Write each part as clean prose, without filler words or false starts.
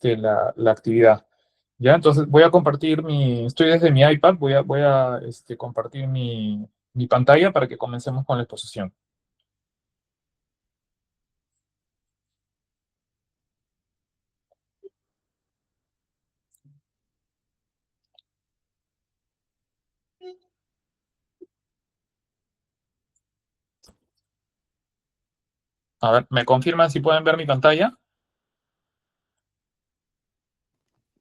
la actividad. ¿Ya? Entonces voy a compartir estoy desde mi iPad, voy a compartir mi pantalla para que comencemos con la exposición. A ver, ¿me confirman si pueden ver mi pantalla?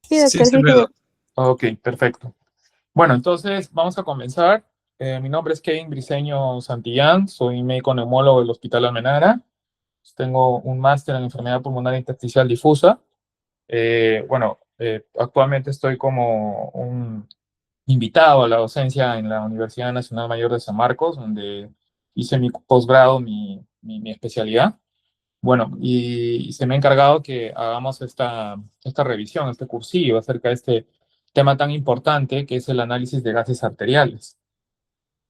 Sí, doctor, sí, sí. Ok, perfecto. Bueno, entonces vamos a comenzar. Mi nombre es Kevin Briceño Santillán, soy médico neumólogo del Hospital Almenara. Tengo un máster en enfermedad pulmonar intersticial difusa. Actualmente estoy como un invitado a la docencia en la Universidad Nacional Mayor de San Marcos, donde hice mi posgrado, mi especialidad. Bueno, y se me ha encargado que hagamos esta revisión, este cursillo acerca de este tema tan importante que es el análisis de gases arteriales.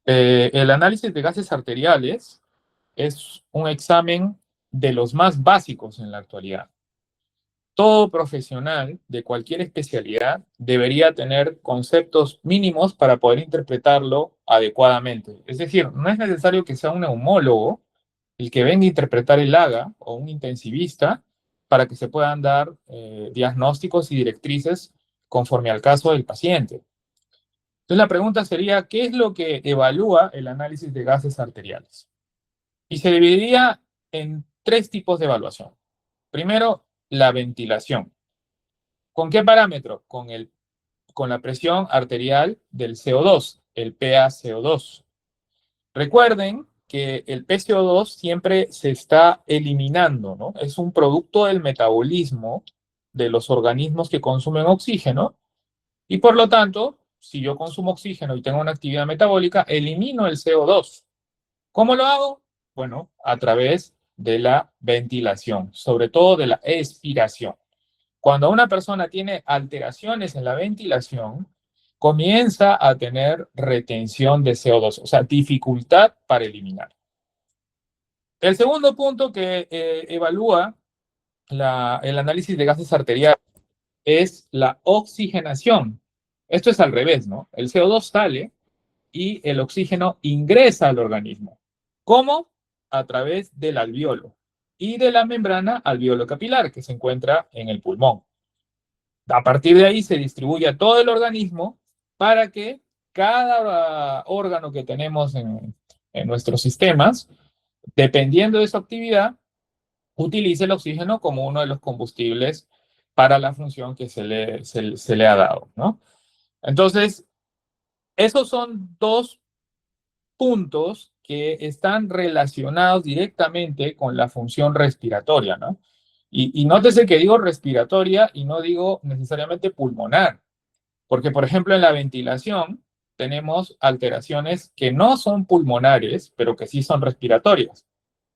El análisis de gases arteriales es un examen de los más básicos en la actualidad. Todo profesional de cualquier especialidad debería tener conceptos mínimos para poder interpretarlo adecuadamente. Es decir, no es necesario que sea un neumólogo el que venga a interpretar el AGA o un intensivista para que se puedan dar diagnósticos y directrices conforme al caso del paciente. Entonces la pregunta sería, ¿qué es lo que evalúa el análisis de gases arteriales? Y se dividiría en tres tipos de evaluación. Primero, la ventilación. ¿Con qué parámetro? Con la presión arterial del CO2, el PaCO2. Recuerden que el PCO2 siempre se está eliminando, ¿no? Es un producto del metabolismo de los organismos que consumen oxígeno y por lo tanto, si yo consumo oxígeno y tengo una actividad metabólica, elimino el CO2. ¿Cómo lo hago? Bueno, a través de la ventilación, sobre todo de la expiración. Cuando una persona tiene alteraciones en la ventilación, comienza a tener retención de CO2, o sea, dificultad para eliminar. El segundo punto que evalúa el análisis de gases arteriales es la oxigenación. Esto es al revés, ¿no? El CO2 sale y el oxígeno ingresa al organismo. ¿Cómo? A través del alveolo y de la membrana alveolo-capilar que se encuentra en el pulmón. A partir de ahí se distribuye a todo el organismo para que cada órgano que tenemos en nuestros sistemas, dependiendo de su actividad, utilice el oxígeno como uno de los combustibles para la función que se le ha dado, ¿no? Entonces, esos son dos puntos que están relacionados directamente con la función respiratoria, ¿no? Y nótese que digo respiratoria y no digo necesariamente pulmonar, porque por ejemplo en la ventilación tenemos alteraciones que no son pulmonares, pero que sí son respiratorias.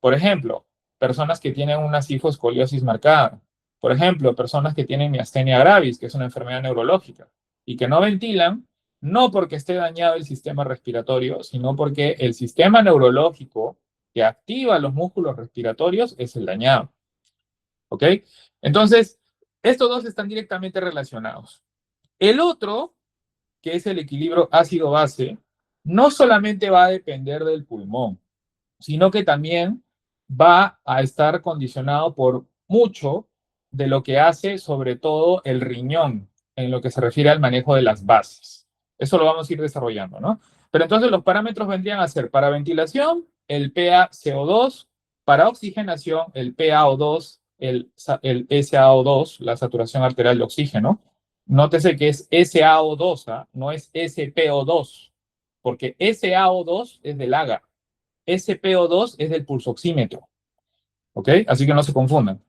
Por ejemplo, personas que tienen una cifoescoliosis marcada. Por ejemplo, personas que tienen miastenia gravis, que es una enfermedad neurológica, y que no ventilan, no porque esté dañado el sistema respiratorio, sino porque el sistema neurológico que activa los músculos respiratorios es el dañado. ¿Ok? Entonces, estos dos están directamente relacionados. El otro, que es el equilibrio ácido-base, no solamente va a depender del pulmón, sino que también va a estar condicionado por mucho de lo que hace sobre todo el riñón en lo que se refiere al manejo de las bases. Eso lo vamos a ir desarrollando, ¿no? Pero entonces los parámetros vendrían a ser para ventilación, el PaCO2, para oxigenación, el PaO2, el SaO2, la saturación arterial de oxígeno. Nótese que es SaO2, ¿eh? No es SPO2, porque SaO2 es del AGA. SPO2 es del pulsoxímetro, ¿ok? Así que no se confundan,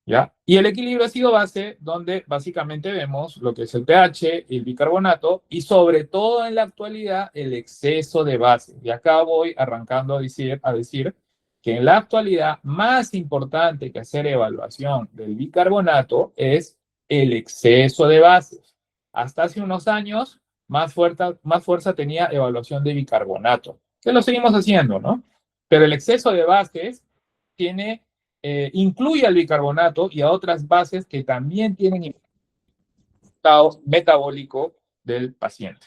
¿ya? Y el equilibrio ácido-base, donde básicamente vemos lo que es el pH, el bicarbonato y sobre todo en la actualidad el exceso de base. Y acá voy arrancando a decir que en la actualidad más importante que hacer evaluación del bicarbonato es el exceso de bases. Hasta hace unos años más fuerza tenía evaluación de bicarbonato, que lo seguimos haciendo, ¿no? Pero el exceso de bases tiene incluye al bicarbonato y a otras bases que también tienen estado metabólico del paciente.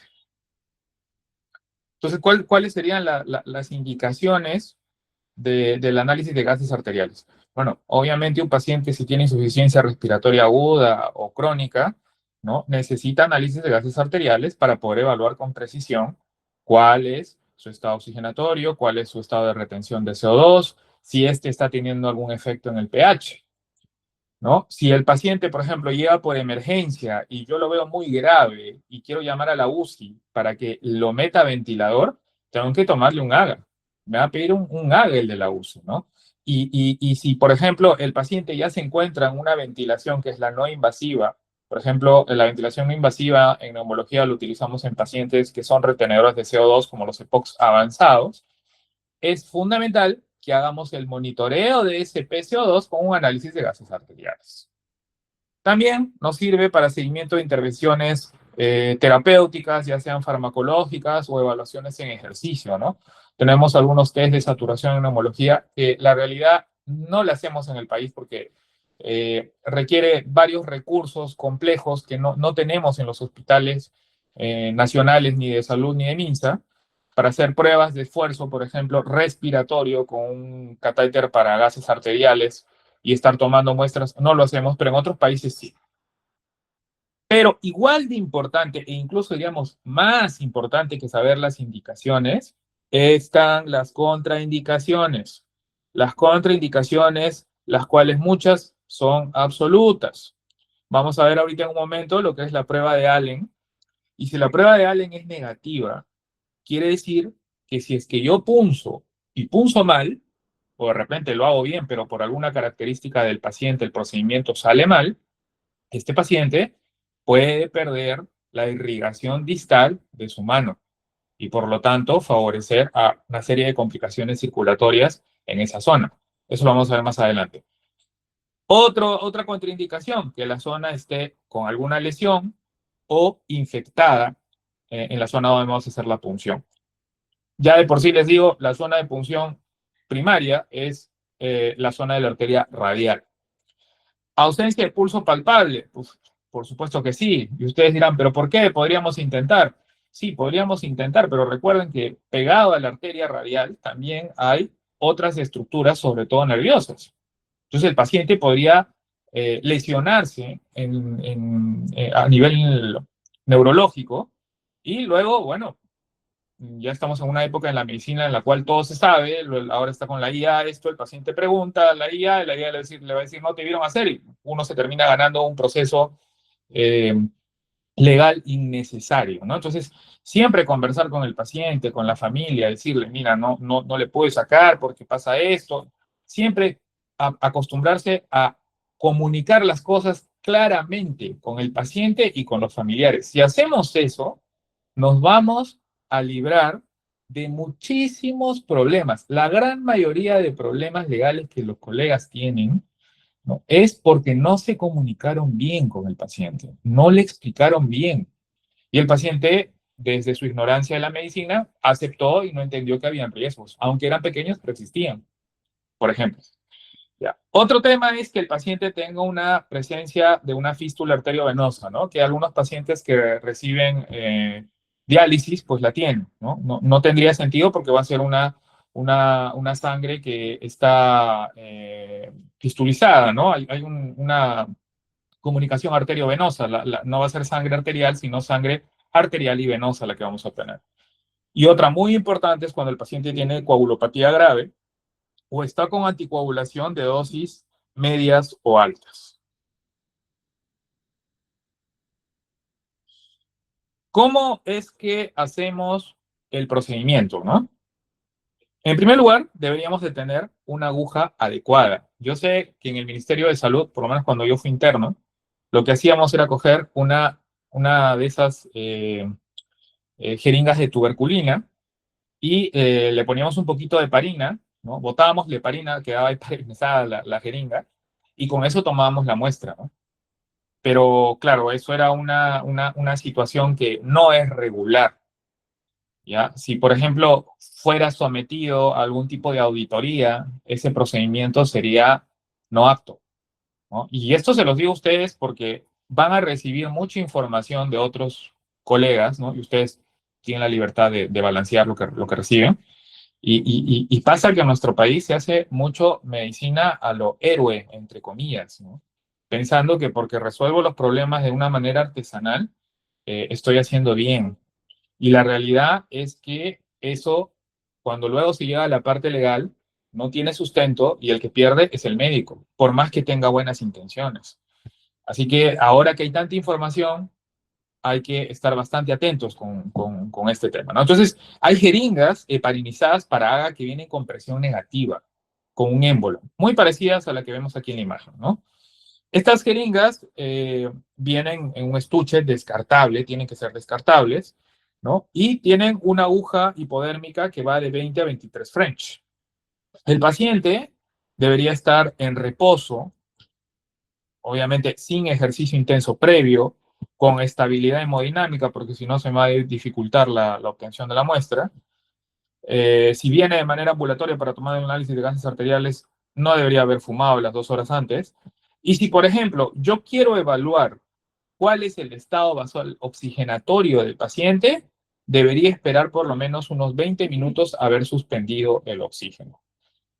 Entonces, ¿cuáles serían las indicaciones del análisis de gases arteriales? Bueno, obviamente un paciente si tiene insuficiencia respiratoria aguda o crónica, ¿no? Necesita análisis de gases arteriales para poder evaluar con precisión cuál es su estado oxigenatorio, cuál es su estado de retención de CO2, si este está teniendo algún efecto en el pH. ¿No? Si el paciente, por ejemplo, llega por emergencia y yo lo veo muy grave y quiero llamar a la UCI para que lo meta a ventilador, tengo que tomarle un AGA. Me va a pedir un AGA el de la UCI, ¿no? Y si, por ejemplo, el paciente ya se encuentra en una ventilación que es la no invasiva, por ejemplo, la ventilación no invasiva en neumología lo utilizamos en pacientes que son retenedores de CO2 como los EPOCs avanzados, es fundamental que hagamos el monitoreo de ese PCO2 con un análisis de gases arteriales. También nos sirve para seguimiento de intervenciones terapéuticas, ya sean farmacológicas o evaluaciones en ejercicio, ¿no? Tenemos algunos test de saturación en neumología que la realidad no le hacemos en el país porque requiere varios recursos complejos que no tenemos en los hospitales nacionales ni de salud ni de MINSA para hacer pruebas de esfuerzo, por ejemplo, respiratorio con un catéter para gases arteriales y estar tomando muestras, no lo hacemos, pero en otros países sí. Pero igual de importante, e incluso digamos más importante que saber las indicaciones, están las contraindicaciones. Las contraindicaciones, las cuales muchas son absolutas. Vamos a ver ahorita en un momento lo que es la prueba de Allen. Y si la prueba de Allen es negativa, quiere decir que si es que yo punzo y punzo mal, o de repente lo hago bien, pero por alguna característica del paciente el procedimiento sale mal, este paciente puede perder la irrigación distal de su mano y por lo tanto favorecer a una serie de complicaciones circulatorias en esa zona. Eso lo vamos a ver más adelante. Otra contraindicación, que la zona esté con alguna lesión o infectada en la zona donde vamos a hacer la punción. Ya de por sí les digo, la zona de punción primaria es la zona de la arteria radial. ¿Ausencia de pulso palpable? Pues, por supuesto que sí. Y ustedes dirán, ¿pero por qué? Podríamos intentar. Sí, podríamos intentar, pero recuerden que pegado a la arteria radial también hay otras estructuras, sobre todo nerviosas. Entonces el paciente podría lesionarse a nivel neurológico y luego, bueno, ya estamos en una época en la medicina en la cual todo se sabe, ahora está con la IA esto, el paciente pregunta a la IA, la IA le va a decir, no te vieron hacer, y uno se termina ganando un proceso eh, legal innecesario, ¿no? Entonces, siempre conversar con el paciente, con la familia, decirle, mira, no le puedes sacar porque pasa esto, siempre acostumbrarse a comunicar las cosas claramente con el paciente y con los familiares. Si hacemos eso, nos vamos a librar de muchísimos problemas. La gran mayoría de problemas legales que los colegas tienen, ¿no? Es porque no se comunicaron bien con el paciente, no le explicaron bien. Y el paciente, desde su ignorancia de la medicina, aceptó y no entendió que habían riesgos, aunque eran pequeños, pero existían, por ejemplo. Ya. Otro tema es que el paciente tenga una presencia de una fístula arteriovenosa, ¿no? Que algunos pacientes que reciben diálisis, pues la tienen, ¿no? No tendría sentido porque va a ser una sangre que está fistulizada, ¿no? Hay una comunicación arteriovenosa, no va a ser sangre arterial, sino sangre arterial y venosa la que vamos a obtener. Y otra muy importante es cuando el paciente tiene coagulopatía grave, o está con anticoagulación de dosis medias o altas. ¿Cómo es que hacemos el procedimiento, no? En primer lugar, deberíamos de tener una aguja adecuada. Yo sé que en el Ministerio de Salud, por lo menos cuando yo fui interno, lo que hacíamos era coger una de esas jeringas de tuberculina y le poníamos un poquito de heparina, ¿no? Botábamos la heparina, quedaba heparinizada la jeringa, y con eso tomábamos la muestra, ¿no? Pero claro, eso era una situación que no es regular, ¿ya? Si, por ejemplo, fuera sometido a algún tipo de auditoría, ese procedimiento sería no apto, ¿no? Y esto se los digo a ustedes porque van a recibir mucha información de otros colegas, ¿no? Y ustedes tienen la libertad de balancear lo que reciben. Y pasa que en nuestro país se hace mucho medicina a lo héroe, entre comillas, ¿no? Pensando que porque resuelvo los problemas de una manera artesanal, estoy haciendo bien. Y la realidad es que eso, cuando luego se llega a la parte legal, no tiene sustento y el que pierde es el médico, por más que tenga buenas intenciones. Así que ahora que hay tanta información, hay que estar bastante atentos con este tema, ¿no? Entonces, hay jeringas heparinizadas para AGA que vienen con presión negativa, con un émbolo, muy parecidas a la que vemos aquí en la imagen, ¿no? Estas jeringas vienen en un estuche descartable, tienen que ser descartables, ¿no? Y tienen una aguja hipodérmica que va de 20 a 23 French. El paciente debería estar en reposo, obviamente sin ejercicio intenso previo, con estabilidad hemodinámica, porque si no se va a dificultar la obtención de la muestra. Si viene de manera ambulatoria para tomar un análisis de gases arteriales, no debería haber fumado las 2 horas antes. Y si, por ejemplo, yo quiero evaluar cuál es el estado basal oxigenatorio del paciente, debería esperar por lo menos unos 20 minutos haber suspendido el oxígeno.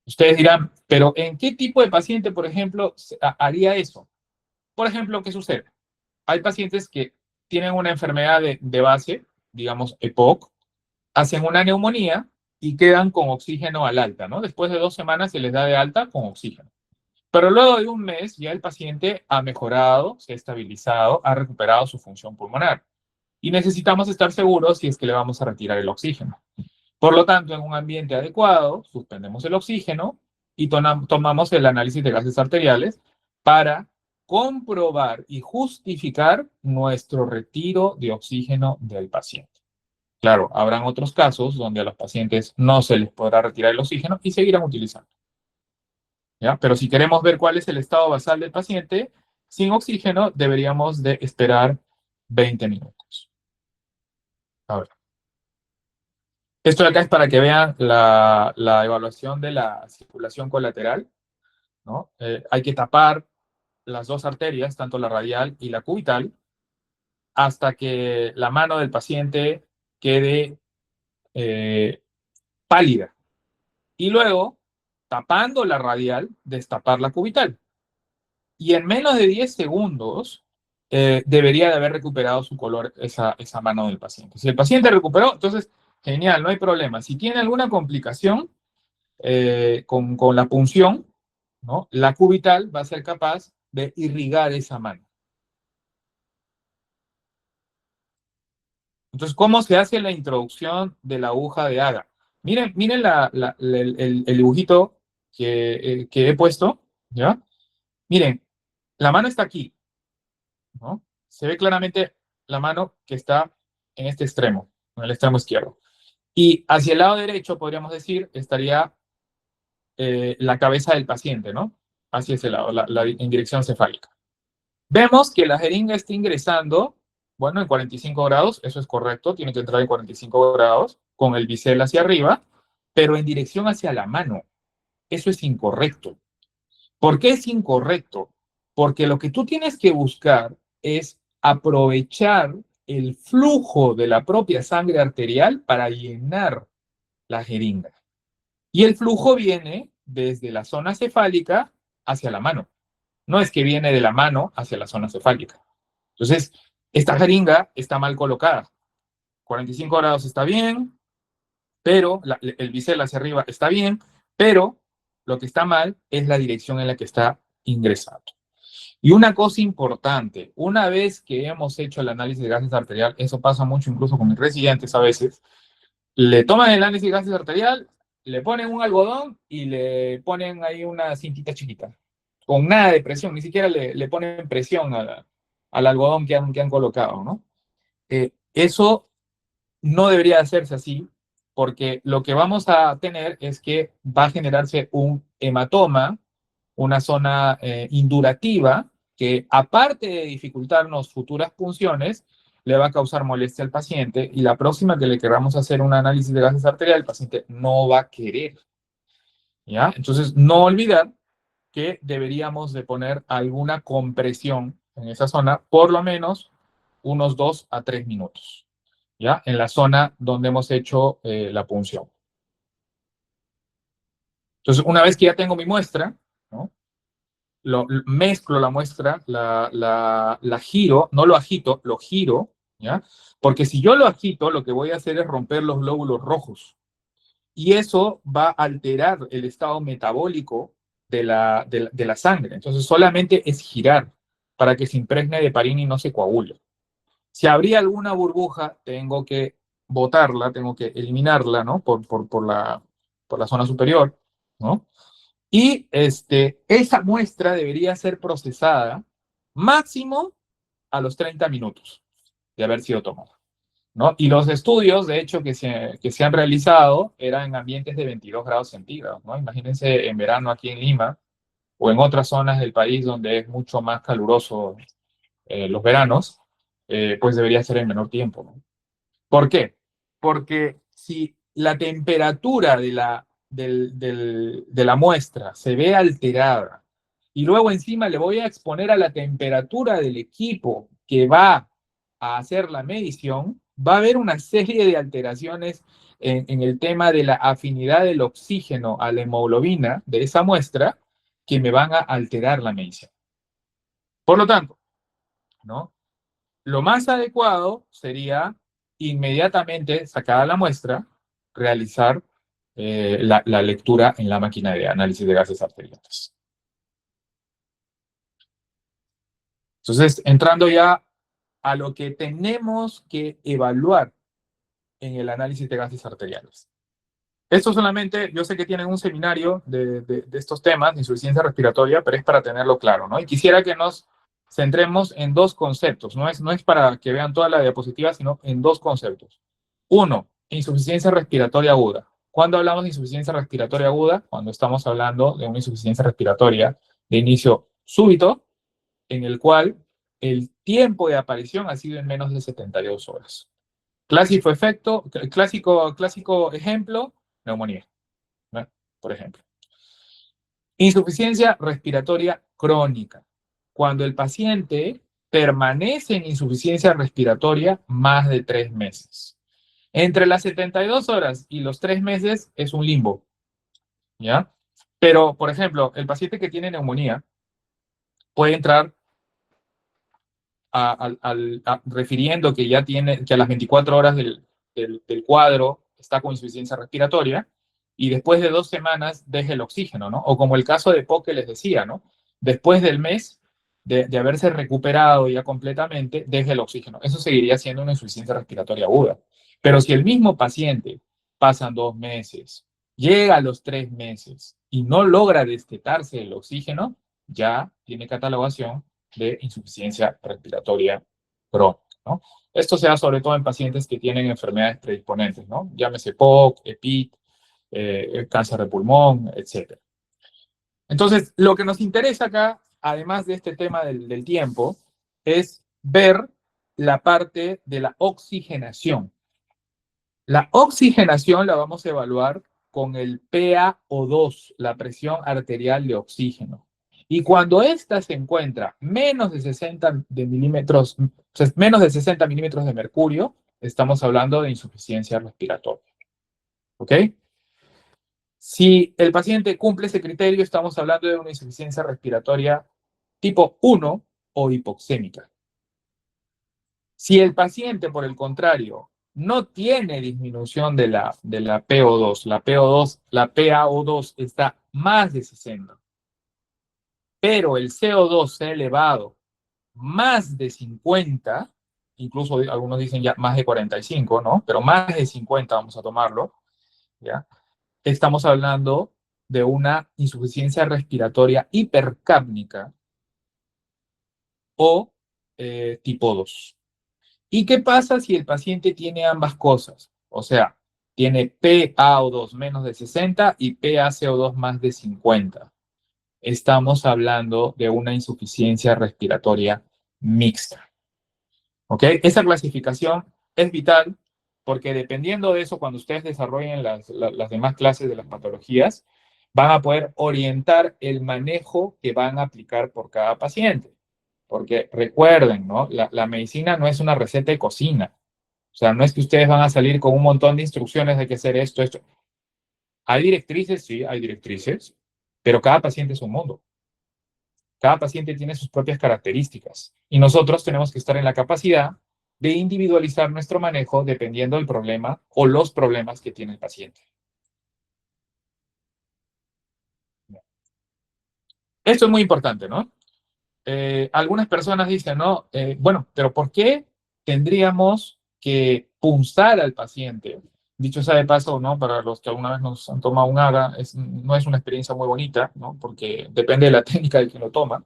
Ustedes dirán, pero ¿en qué tipo de paciente, por ejemplo, haría eso? Por ejemplo, ¿qué sucede? Hay pacientes que tienen una enfermedad de base, digamos EPOC, hacen una neumonía y quedan con oxígeno al alta, ¿no? Después de 2 semanas se les da de alta con oxígeno. Pero luego de un mes ya el paciente ha mejorado, se ha estabilizado, ha recuperado su función pulmonar. Y necesitamos estar seguros si es que le vamos a retirar el oxígeno. Por lo tanto, en un ambiente adecuado, suspendemos el oxígeno y tomamos el análisis de gases arteriales para comprobar y justificar nuestro retiro de oxígeno del paciente. Claro, habrán otros casos donde a los pacientes no se les podrá retirar el oxígeno y seguirán utilizando. ¿Ya? Pero si queremos ver cuál es el estado basal del paciente, sin oxígeno deberíamos de esperar 20 minutos. A ver. Esto de acá es para que vean la evaluación de la circulación colateral, ¿no? Hay que tapar las dos arterias, tanto la radial y la cubital, hasta que la mano del paciente quede pálida. Y luego, tapando la radial, destapar la cubital. Y en menos de 10 segundos debería de haber recuperado su color esa mano del paciente. Si el paciente recuperó, entonces, genial, no hay problema. Si tiene alguna complicación con la punción, ¿no? La cubital va a ser capaz de irrigar esa mano. Entonces, ¿cómo se hace la introducción de la aguja de AGA? Miren el dibujito que he puesto, ¿ya? Miren, la mano está aquí, ¿no? Se ve claramente la mano que está en este extremo, en el extremo izquierdo. Y hacia el lado derecho, podríamos decir, estaría la cabeza del paciente, ¿no? Hacia ese lado, en dirección cefálica. Vemos que la jeringa está ingresando, bueno, en 45 grados, eso es correcto, tiene que entrar en 45 grados, con el bisel hacia arriba, pero en dirección hacia la mano. Eso es incorrecto. ¿Por qué es incorrecto? Porque lo que tú tienes que buscar es aprovechar el flujo de la propia sangre arterial para llenar la jeringa. Y el flujo viene desde la zona cefálica hacia la mano. No es que viene de la mano hacia la zona cefálica. Entonces, esta jeringa está mal colocada. 45 grados está bien, pero el bisel hacia arriba está bien, pero lo que está mal es la dirección en la que está ingresando. Y una cosa importante, una vez que hemos hecho el análisis de gases arterial, eso pasa mucho incluso con mis residentes a veces, le toman el análisis de gases arterial, le ponen un algodón y le ponen ahí una cintita chiquita, con nada de presión, ni siquiera le ponen presión al algodón que han colocado, ¿no? Eso no debería hacerse así, porque lo que vamos a tener es que va a generarse un hematoma, una zona indurativa, que aparte de dificultarnos futuras punciones, le va a causar molestia al paciente y la próxima que le queramos hacer un análisis de gases arteriales, el paciente no va a querer. ¿Ya? Entonces, no olvidar que deberíamos de poner alguna compresión en esa zona, por lo menos unos 2 a 3 minutos, ¿ya? En la zona donde hemos hecho la punción. Entonces, una vez que ya tengo mi muestra, ¿no? Mezclo la muestra, la giro, no lo agito, lo giro, ¿ya? Porque si yo lo agito, lo que voy a hacer es romper los glóbulos rojos. Y eso va a alterar el estado metabólico de la sangre. Entonces, solamente es girar para que se impregne de heparina y no se coagule. Si habría alguna burbuja, tengo que botarla, tengo que eliminarla, ¿no? Por la zona superior, ¿no? Y esa muestra debería ser procesada máximo a los 30 minutos de haber sido tomada, ¿no? Y los estudios, de hecho, que se han realizado eran en ambientes de 22 grados centígrados, ¿no? Imagínense en verano aquí en Lima o en otras zonas del país donde es mucho más caluroso los veranos, pues debería ser en menor tiempo, ¿no? ¿Por qué? Porque si la temperatura de la muestra se ve alterada y luego encima le voy a exponer a la temperatura del equipo que va a hacer la medición, va a haber una serie de alteraciones en el tema de la afinidad del oxígeno a la hemoglobina de esa muestra que me van a alterar la medición. Por lo tanto, ¿no? Lo más adecuado sería inmediatamente sacada la muestra, realizar la lectura en la máquina de análisis de gases arteriales. Entonces, entrando ya a lo que tenemos que evaluar en el análisis de gases arteriales. Esto solamente, yo sé que tienen un seminario de estos temas, de insuficiencia respiratoria, pero es para tenerlo claro, ¿no? Y quisiera que nos centremos en dos conceptos, no es para que vean toda la diapositiva, sino en dos conceptos. Uno, insuficiencia respiratoria aguda. ¿Cuándo hablamos de insuficiencia respiratoria aguda? Cuando estamos hablando de una insuficiencia respiratoria de inicio súbito, en el cual el tiempo de aparición ha sido en menos de 72 horas. Clásico ejemplo, neumonía, ¿no? Por ejemplo. Insuficiencia respiratoria crónica. Cuando el paciente permanece en insuficiencia respiratoria más de 3 meses. Entre las 72 horas y los 3 meses es un limbo, ¿ya? Pero, por ejemplo, el paciente que tiene neumonía puede entrar refiriendo que ya tiene, que a las 24 horas del cuadro está con insuficiencia respiratoria y después de 2 semanas deje el oxígeno, ¿no? O como el caso de POC que les decía, ¿no? Después del mes de haberse recuperado ya completamente, deje el oxígeno. Eso seguiría siendo una insuficiencia respiratoria aguda. Pero si el mismo paciente pasan 2 meses, llega a los 3 meses y no logra destetarse el oxígeno, ya tiene catalogación de insuficiencia respiratoria crónica, ¿no? Esto se da sobre todo en pacientes que tienen enfermedades predisponentes, ¿no? Llámese POC, EPIC, cáncer de pulmón, etc. Entonces, lo que nos interesa acá, además de este tema del tiempo, es ver la parte de la oxigenación. La oxigenación la vamos a evaluar con el PaO2, la presión arterial de oxígeno. Y cuando ésta se encuentra menos de 60 milímetros de mercurio, estamos hablando de insuficiencia respiratoria. ¿Ok? Si el paciente cumple ese criterio, estamos hablando de una insuficiencia respiratoria tipo 1 o hipoxémica. Si el paciente, por el contrario, no tiene disminución de la PO2, la PaO2 está más de 60, pero el CO2 se ha elevado más de 50, incluso algunos dicen ya más de 45, ¿no? Pero más de 50 vamos a tomarlo, ¿ya? Estamos hablando de una insuficiencia respiratoria hipercápnica o tipo 2. ¿Y qué pasa si el paciente tiene ambas cosas? O sea, tiene PaO2 menos de 60 y PaCO2 más de 50. Estamos hablando de una insuficiencia respiratoria mixta. ¿Ok? Esa clasificación es vital porque dependiendo de eso, cuando ustedes desarrollen las demás clases de las patologías, van a poder orientar el manejo que van a aplicar por cada paciente. Porque recuerden, ¿no? La medicina no es una receta de cocina. O sea, no es que ustedes van a salir con un montón de instrucciones de que hacer esto, esto. Hay directrices, sí, hay directrices, pero cada paciente es un mundo. Cada paciente tiene sus propias características y nosotros tenemos que estar en la capacidad de individualizar nuestro manejo dependiendo del problema o los problemas que tiene el paciente. Esto es muy importante, ¿no? Algunas personas dicen, ¿no? Bueno, pero ¿por qué tendríamos que punzar al paciente? Dicho sea de paso, ¿no? Para los que alguna vez nos han tomado un AGA, no es una experiencia muy bonita, ¿no? Porque depende de la técnica de quien lo toma.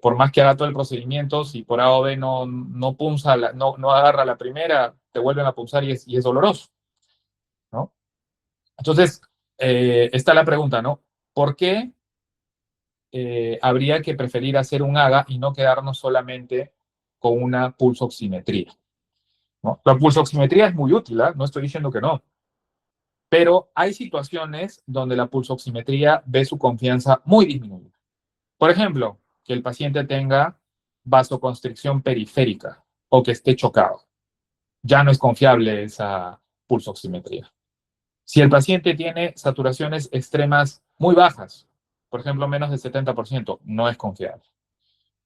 Por más que haga todo el procedimiento, si por A o B no punza, no agarra la primera, te vuelven a punzar y es doloroso, ¿no? Entonces, está la pregunta, ¿no? ¿Por qué habría que preferir hacer un AGA y no quedarnos solamente con una pulsoximetría? ¿No? La pulsoximetría es muy útil, ¿eh? No estoy diciendo que no, pero hay situaciones donde la pulsoximetría ve su confianza muy disminuida. Por ejemplo, que el paciente tenga vasoconstricción periférica o que esté chocado. Ya no es confiable esa pulsoximetría. Si el paciente tiene saturaciones extremas muy bajas, por ejemplo, menos del 70%, no es confiable.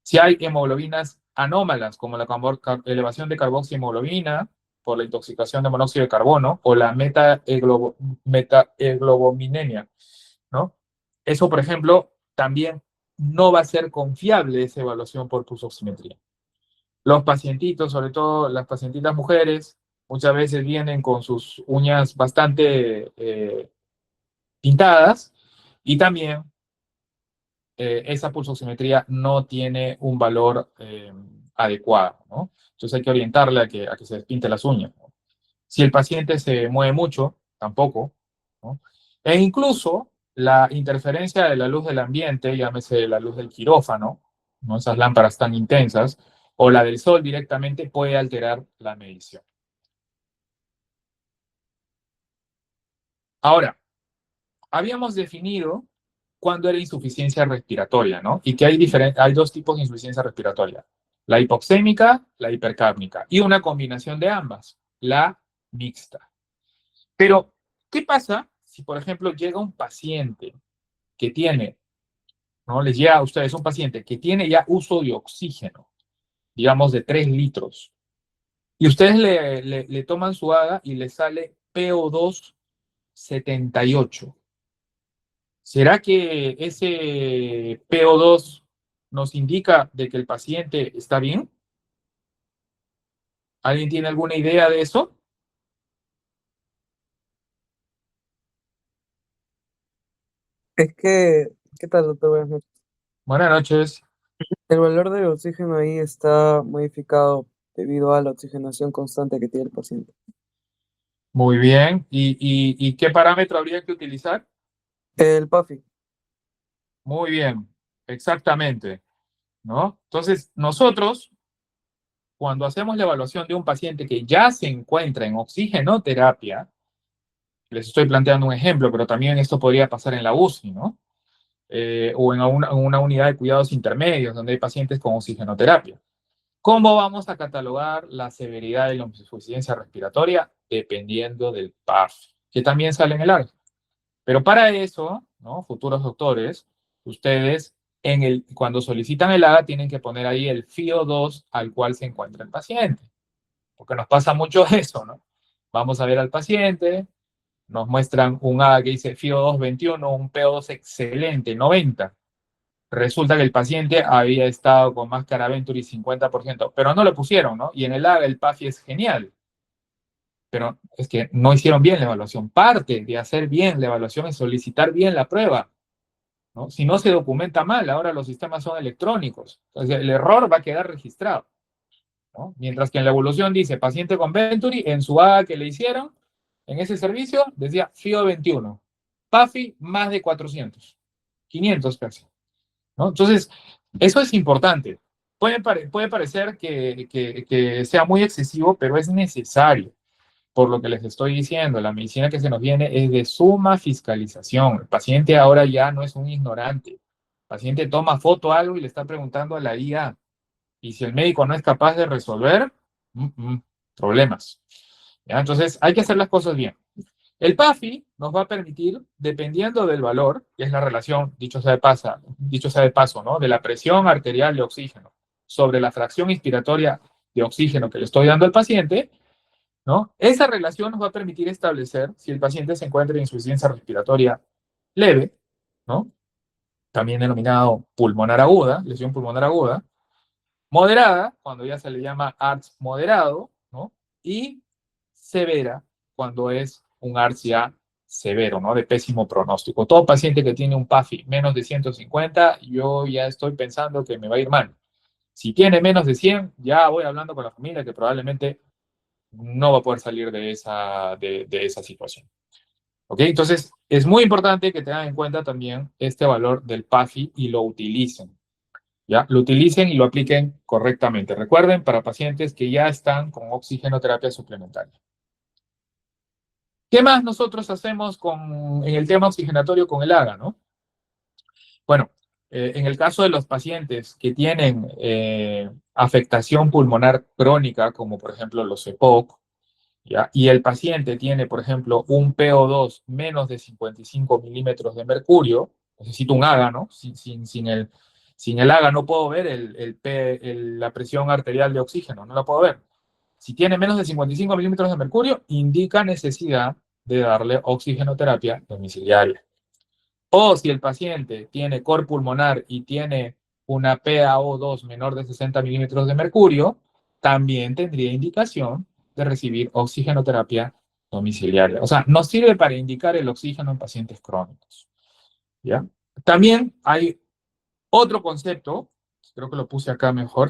Si hay hemoglobinas anómalas, como la elevación de carboxihemoglobina por la intoxicación de monóxido de carbono o la metahemoglobinemia, ¿no? Eso, por ejemplo, también no va a ser confiable esa evaluación por pulsoximetría. Los pacientitos, sobre todo las pacientitas mujeres, muchas veces vienen con sus uñas bastante pintadas y también esa pulsoximetría no tiene un valor adecuado, ¿no? Entonces hay que orientarle a que se despinte las uñas, ¿no? Si el paciente se mueve mucho, tampoco, ¿no? E incluso la interferencia de la luz del ambiente, llámese la luz del quirófano, ¿no? Esas lámparas tan intensas, o la del sol directamente puede alterar la medición. Ahora, habíamos definido cuándo era insuficiencia respiratoria, ¿no? Y que hay dos tipos de insuficiencia respiratoria, la hipoxémica, la hipercápnica, y una combinación de ambas, la mixta. Pero, ¿qué pasa si, por ejemplo, llega un paciente que tiene, ¿no? Les llega a ustedes un paciente que tiene ya uso de oxígeno, digamos de 3 litros, y ustedes le toman su ADA y le sale PO2 78. ¿Será que ese PO2 nos indica de que el paciente está bien? ¿Alguien tiene alguna idea de eso? Es que, ¿qué tal, doctor? Buenas noches. Buenas noches. El valor del oxígeno ahí está modificado debido a la oxigenación constante que tiene el paciente. Muy bien. ¿Y qué parámetro habría que utilizar? El PAFI. Muy bien, exactamente, ¿no? Entonces, nosotros, cuando hacemos la evaluación de un paciente que ya se encuentra en oxigenoterapia, les estoy planteando un ejemplo, pero también esto podría pasar en la UCI, ¿no? O en una unidad de cuidados intermedios, donde hay pacientes con oxigenoterapia. ¿Cómo vamos a catalogar la severidad de la insuficiencia respiratoria? Dependiendo del PAF, que también sale en el área. Pero para eso, ¿no? Futuros doctores, ustedes cuando solicitan el ADA tienen que poner ahí el FIO2 al cual se encuentra el paciente. Porque nos pasa mucho eso, ¿no? Vamos a ver al paciente, nos muestran un ADA que dice FIO2 21, un PO2 excelente, 90. Resulta que el paciente había estado con máscara Venturi 50%, pero no lo pusieron, ¿no? Y en el AGA el PAFI es genial, pero es que no hicieron bien la evaluación. Parte de hacer bien la evaluación es solicitar bien la prueba, ¿no? Si no se documenta mal, ahora los sistemas son electrónicos, entonces el error va a quedar registrado, ¿no? Mientras que en la evolución dice paciente con Venturi, en su AGA que le hicieron, en ese servicio decía FIO 21, PAFI más de 400, 500 casi. ¿No? Entonces, eso es importante. Puede parecer que sea muy excesivo, pero es necesario. por lo que les estoy diciendo, la medicina que se nos viene es de suma fiscalización. El paciente ahora ya no es un ignorante. El paciente toma foto a algo y le está preguntando a la IA. Y si el médico no es capaz de resolver, problemas. ¿Ya? Entonces, hay que hacer las cosas bien. El PAFI nos va a permitir, dependiendo del valor, que es la relación, dicho sea de paso, ¿no? De la presión arterial de oxígeno sobre la fracción inspiratoria de oxígeno que le estoy dando al paciente, ¿no? Esa relación nos va a permitir establecer si el paciente se encuentra en insuficiencia respiratoria leve, ¿no? También denominado pulmonar aguda, lesión pulmonar aguda, moderada, cuando ya se le llama ARTS moderado, ¿no? Y severa, cuando es un ARTS ya severo, ¿no? De pésimo pronóstico. Todo paciente que tiene un PAFI menos de 150, yo ya estoy pensando que me va a ir mal. Si tiene menos de 100, ya voy hablando con la familia que probablemente no va a poder salir de esa situación. ¿Ok? Entonces, es muy importante que tengan en cuenta también este valor del PAFI y lo utilicen. ¿Ya? Lo utilicen y lo apliquen correctamente. Recuerden, para pacientes que ya están con oxigenoterapia suplementaria. ¿Qué más nosotros hacemos en el tema oxigenatorio con el AGA, ¿no? Bueno, en el caso de los pacientes que tienen afectación pulmonar crónica, como por ejemplo los EPOC, ¿ya? Y el paciente tiene, por ejemplo, un PO2 menos de 55 milímetros de mercurio, necesito un AGA, ¿no? Sin el AGA no puedo ver la presión arterial de oxígeno, no la puedo ver. Si tiene menos de 55 milímetros de mercurio, indica necesidad de darle oxigenoterapia domiciliaria. O si el paciente tiene cor pulmonar y tiene una PaO2 menor de 60 milímetros de mercurio, también tendría indicación de recibir oxigenoterapia domiciliaria. O sea, nos sirve para indicar el oxígeno en pacientes crónicos. ¿Ya? También hay otro concepto, creo que lo puse acá mejor.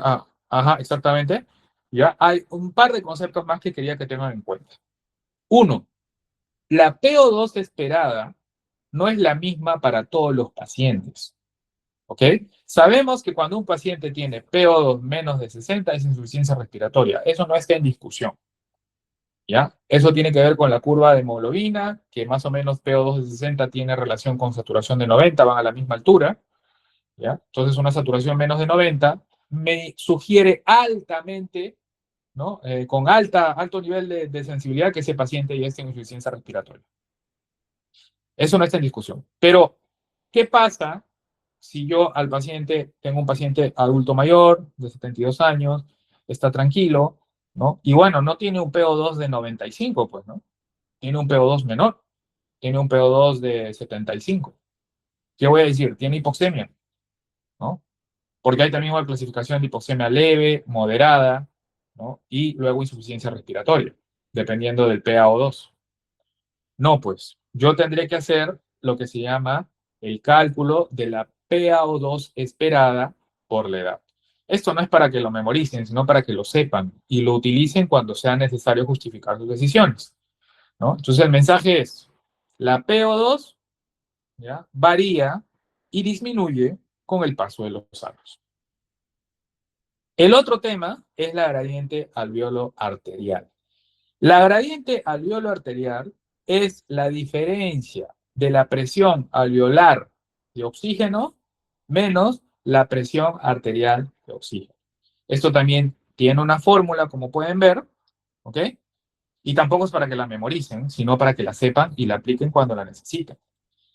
Ajá, exactamente. ¿Ya? Hay un par de conceptos más que quería que tengan en cuenta. Uno, la PO2 esperada no es la misma para todos los pacientes. ¿Ok? Sabemos que cuando un paciente tiene PO2 menos de 60 es insuficiencia respiratoria. Eso no está en discusión. ¿Ya? Eso tiene que ver con la curva de hemoglobina, que más o menos PO2 de 60 tiene relación con saturación de 90, van a la misma altura. ¿Ya? Entonces, una saturación menos de 90 me sugiere altamente, ¿no? Con alto nivel de sensibilidad que ese paciente ya está en insuficiencia respiratoria. Eso no está en discusión. Pero, ¿qué pasa si yo al paciente, tengo un paciente adulto mayor de 72 años, está tranquilo, ¿no? Y bueno, no tiene un PO2 de 95, pues, ¿no? Tiene un PO2 menor, tiene un PO2 de 75. ¿Qué voy a decir? Tiene hipoxemia, ¿no? Porque hay también una clasificación de hipoxemia leve, moderada, ¿no? Y luego insuficiencia respiratoria, dependiendo del PaO2. No, pues yo tendré que hacer lo que se llama el cálculo de la PaO2 esperada por la edad. Esto no es para que lo memoricen, sino para que lo sepan y lo utilicen cuando sea necesario justificar sus decisiones, ¿no? Entonces el mensaje es, la PO2, ¿ya? Varía y disminuye con el paso de los años. El otro tema es la gradiente alveolo arterial. La gradiente alveolo arterial es la diferencia de la presión alveolar de oxígeno menos la presión arterial de oxígeno. Esto también tiene una fórmula, como pueden ver, ¿ok? Y tampoco es para que la memoricen, sino para que la sepan y la apliquen cuando la necesiten.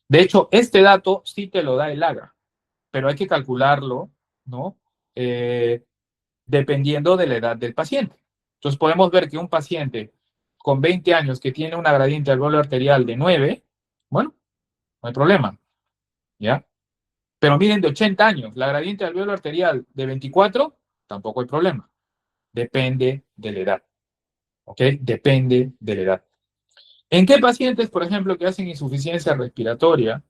De hecho, este dato sí te lo da el AGA, pero hay que calcularlo, ¿no? Dependiendo de la edad del paciente. Entonces podemos ver que un paciente con 20 años que tiene una gradiente alveolar arterial de 9, bueno, no hay problema, ¿ya? Pero miren, de 80 años, la gradiente alveolar arterial de 24, tampoco hay problema. Depende de la edad, ¿ok? Depende de la edad. ¿En qué pacientes, por ejemplo, que hacen insuficiencia respiratoria,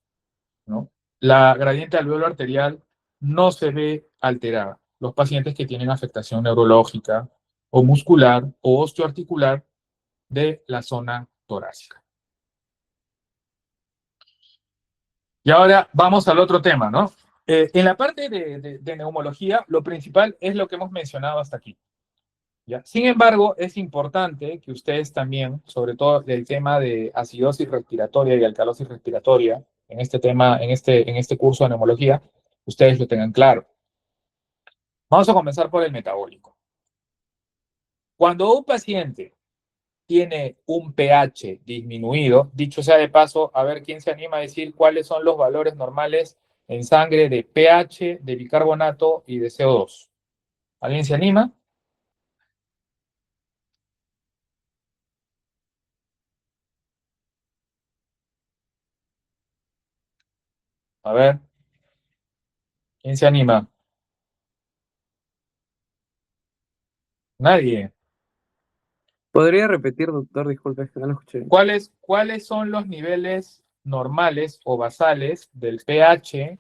¿no? La gradiente alveolar arterial no se ve alterada? Los pacientes que tienen afectación neurológica o muscular o osteoarticular de la zona torácica. Y ahora vamos al otro tema, ¿no? En la parte de neumología, lo principal es lo que hemos mencionado hasta aquí. ¿Ya? Sin embargo, es importante que ustedes también, sobre todo el tema de acidosis respiratoria y alcalosis respiratoria, en este tema, en este curso de neumología, ustedes lo tengan claro. Vamos a comenzar por el metabólico. Cuando un paciente tiene un pH disminuido, dicho sea de paso, a ver quién se anima a decir cuáles son los valores normales en sangre de pH, de bicarbonato y de CO2. ¿Alguien se anima? A ver, ¿quién se anima? Nadie. ¿Podría repetir, doctor? Disculpe, es que no lo escuché bien. ¿Cuáles son los niveles normales o basales del pH,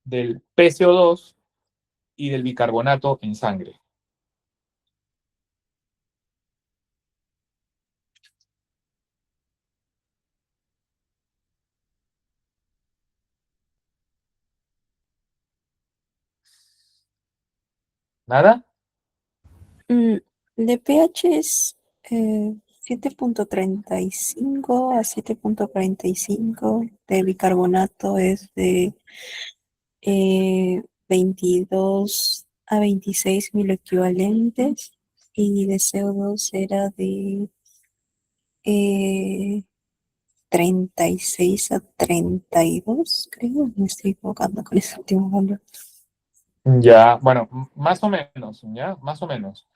del PCO2 y del bicarbonato en sangre? ¿Nada? De pH es 7.35 a 7.45. De bicarbonato es de 22 a 26 miloequivalentes. Y de CO2 era de eh, 36 a 32, creo. Me estoy equivocando con ese último valor. Ya, bueno, más o menos, ¿ya? Más o menos.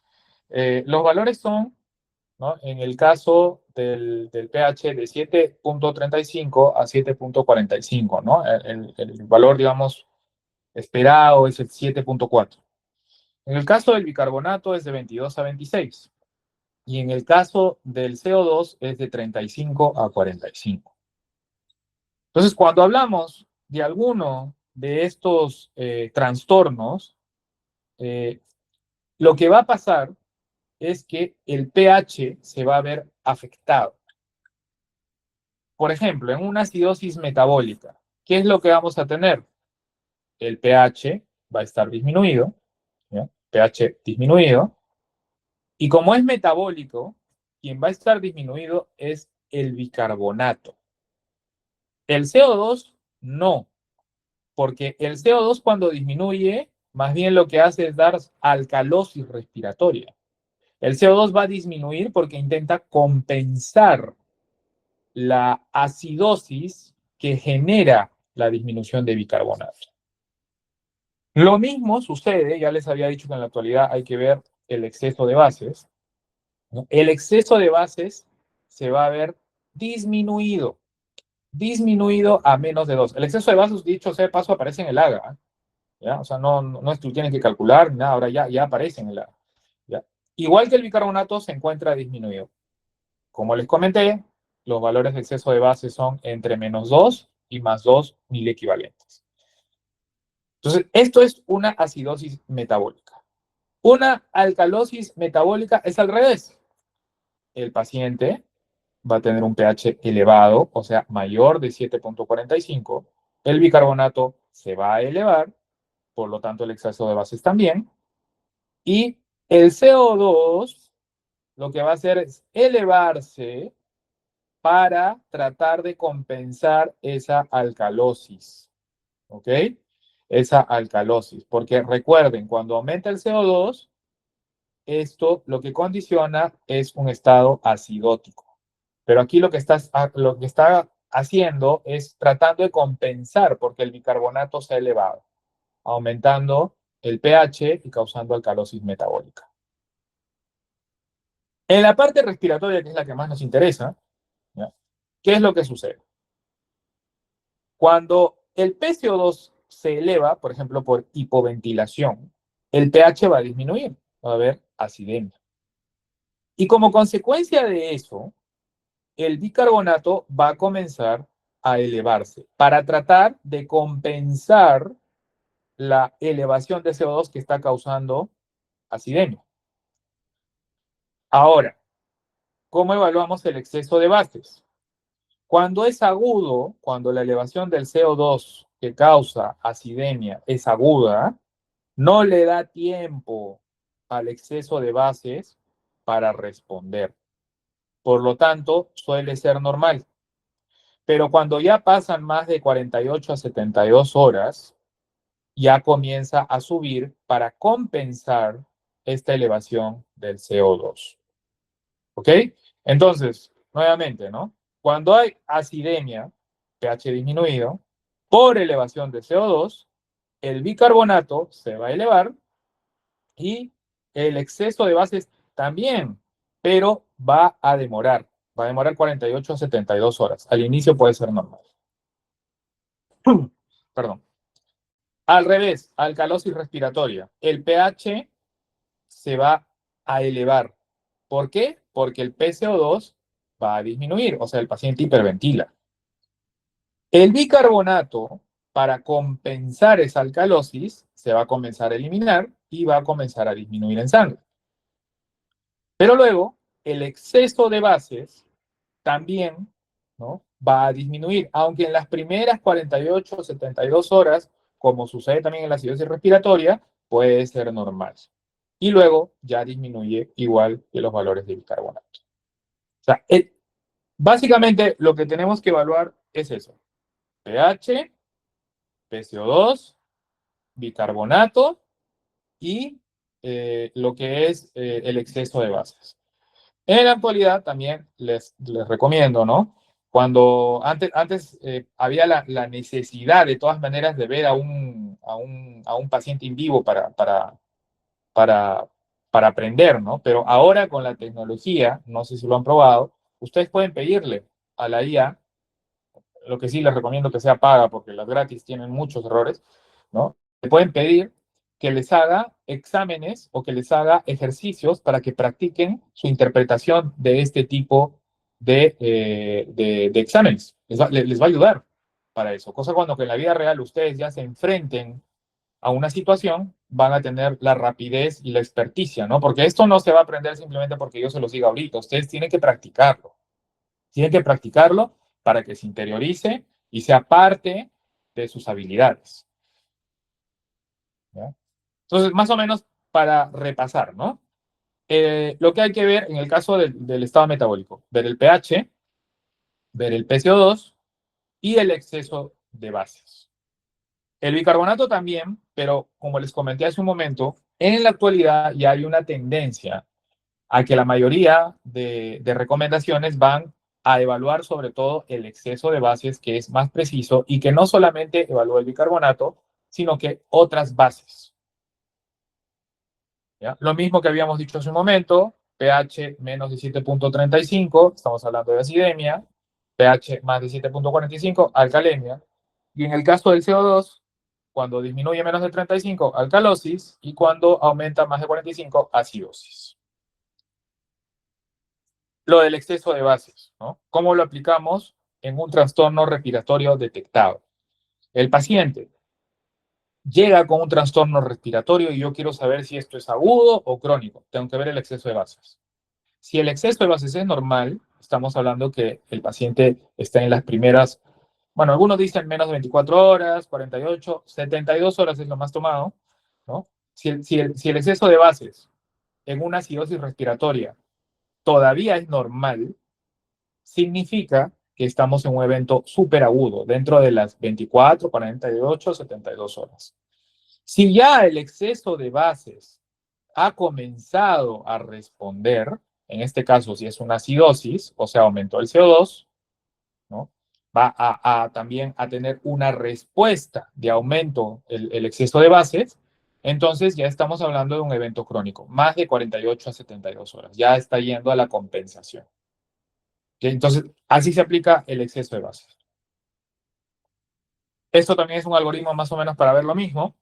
Los valores son, ¿no? En el caso del pH de 7.35 a 7.45, ¿no? El valor, digamos, esperado es el 7.4. En el caso del bicarbonato es de 22 a 26. Y en el caso del CO2 es de 35 a 45. Entonces, cuando hablamos de alguno de estos trastornos, eh, lo que va a pasar es que el pH se va a ver afectado. Por ejemplo, en una acidosis metabólica, ¿qué es lo que vamos a tener? El pH va a estar disminuido, ¿ya? pH disminuido, y como es metabólico, quien va a estar disminuido es el bicarbonato. El CO2 no, porque el CO2 cuando disminuye, más bien lo que hace es dar alcalosis respiratoria. El CO2 va a disminuir porque intenta compensar la acidosis que genera la disminución de bicarbonato. Lo mismo sucede, ya les había dicho que en la actualidad hay que ver el exceso de bases, ¿no? El exceso de bases se va a ver disminuido, disminuido a menos de 2. El exceso de bases, dicho sea de paso, aparece en el AGA, ¿ya? O sea, no es que tienen que calcular, nada, ahora ya aparece en el AGA, ¿ya? Igual que el bicarbonato se encuentra disminuido. Como les comenté, los valores de exceso de base son entre menos 2 y más 2 miliequivalentes. Entonces, esto es una acidosis metabólica. Una alcalosis metabólica es al revés. El paciente va a tener un pH elevado, o sea, mayor de 7.45. El bicarbonato se va a elevar, por lo tanto el exceso de bases también. Y el CO2 lo que va a hacer es elevarse para tratar de compensar esa alcalosis, ¿ok? Esa alcalosis, porque recuerden, cuando aumenta el CO2, esto lo que condiciona es un estado acidótico. Pero aquí lo que está haciendo es tratando de compensar porque el bicarbonato se ha elevado, aumentando el pH y causando alcalosis metabólica. En la parte respiratoria, que es la que más nos interesa, ¿ya? ¿Qué es lo que sucede? Cuando el PCO2 se eleva, por ejemplo, por hipoventilación, el pH va a disminuir, va a haber acidemia. Y como consecuencia de eso, el bicarbonato va a comenzar a elevarse para tratar de compensar la elevación de CO2 que está causando acidemia. Ahora, ¿cómo evaluamos el exceso de bases? Cuando es agudo, cuando la elevación del CO2 que causa acidemia es aguda, no le da tiempo al exceso de bases para responder. Por lo tanto, suele ser normal. Pero cuando ya pasan más de 48 a 72 horas, ya comienza a subir para compensar esta elevación del CO2. ¿Ok? Entonces, nuevamente, ¿no? Cuando hay acidemia, pH disminuido, por elevación de CO2, el bicarbonato se va a elevar y el exceso de bases también, pero va a demorar. Va a demorar 48 a 72 horas. Al inicio puede ser normal. Perdón. Al revés, alcalosis respiratoria. El pH se va a elevar. ¿Por qué? Porque el PCO2 va a disminuir, o sea, el paciente hiperventila. El bicarbonato, para compensar esa alcalosis, se va a comenzar a eliminar y va a comenzar a disminuir en sangre. Pero luego, el exceso de bases también, ¿no?, va a disminuir, aunque en las primeras 48 o 72 horas, como sucede también en la acidosis respiratoria, puede ser normal. Y luego ya disminuye igual que los valores de bicarbonato. O sea, básicamente lo que tenemos que evaluar es eso: pH, PCO2, bicarbonato y lo que es el exceso de bases. En la actualidad también les recomiendo, ¿no? Cuando antes había la necesidad de todas maneras de ver a un paciente en vivo para, para aprender, ¿no? Pero ahora con la tecnología, no sé si lo han probado, ustedes pueden pedirle a la IA, lo que sí les recomiendo que sea paga porque las gratis tienen muchos errores, ¿no? Le pueden pedir que les haga exámenes o que les haga ejercicios para que practiquen su interpretación de este tipo de exámenes. Les va a ayudar para eso. Cosa cuando que en la vida real ustedes ya se enfrenten a una situación, van a tener la rapidez y la experticia, ¿no? Porque esto no se va a aprender simplemente porque yo se los diga ahorita. Ustedes tienen que practicarlo. Tienen que practicarlo para que se interiorice y sea parte de sus habilidades. ¿Ya? Entonces, más o menos para repasar, ¿no? Lo que hay que ver en el caso del estado metabólico: ver el pH, ver el PCO2 y el exceso de bases. El bicarbonato también, pero como les comenté hace un momento, en la actualidad ya hay una tendencia a que la mayoría de recomendaciones van a evaluar sobre todo el exceso de bases, que es más preciso y que no solamente evalúa el bicarbonato, sino que otras bases. ¿Ya? Lo mismo que habíamos dicho hace un momento: pH menos de 7.35, estamos hablando de acidemia; pH más de 7.45, alcalemia; y en el caso del CO2, cuando disminuye menos de 35, alcalosis; y cuando aumenta más de 45, acidosis. Lo del exceso de bases, ¿no? ¿Cómo lo aplicamos en un trastorno respiratorio detectado? El paciente llega con un trastorno respiratorio y yo quiero saber si esto es agudo o crónico. Tengo que ver el exceso de bases. Si el exceso de bases es normal, estamos hablando que el paciente está en las primeras, bueno, algunos dicen menos de 24 horas, 48, 72 horas es lo más tomado, ¿no? Si el exceso de bases en una acidosis respiratoria todavía es normal, significa que estamos en un evento superagudo dentro de las 24, 48, 72 horas. Si ya el exceso de bases ha comenzado a responder, en este caso si es una acidosis, o sea, aumentó el CO2, ¿no?, va también a tener una respuesta de aumento el exceso de bases, entonces ya estamos hablando de un evento crónico, más de 48 a 72 horas, ya está yendo a la compensación. Entonces, así se aplica el exceso de bases. Esto también es un algoritmo más o menos para ver lo mismo,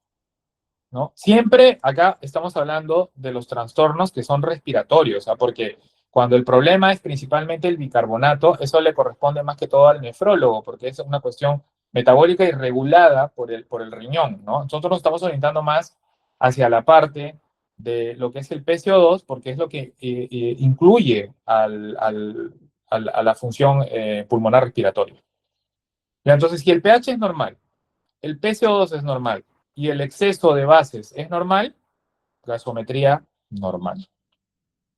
¿no? Siempre acá estamos hablando de los trastornos que son respiratorios, ¿ah? Porque cuando el problema es principalmente el bicarbonato, eso le corresponde más que todo al nefrólogo, porque es una cuestión metabólica y regulada por el riñón, ¿no? Nosotros nos estamos orientando más hacia la parte de lo que es el PCO2, porque es lo que incluye a la función pulmonar respiratoria. Entonces, si el pH es normal, el PCO2 es normal y el exceso de bases es normal, gasometría normal.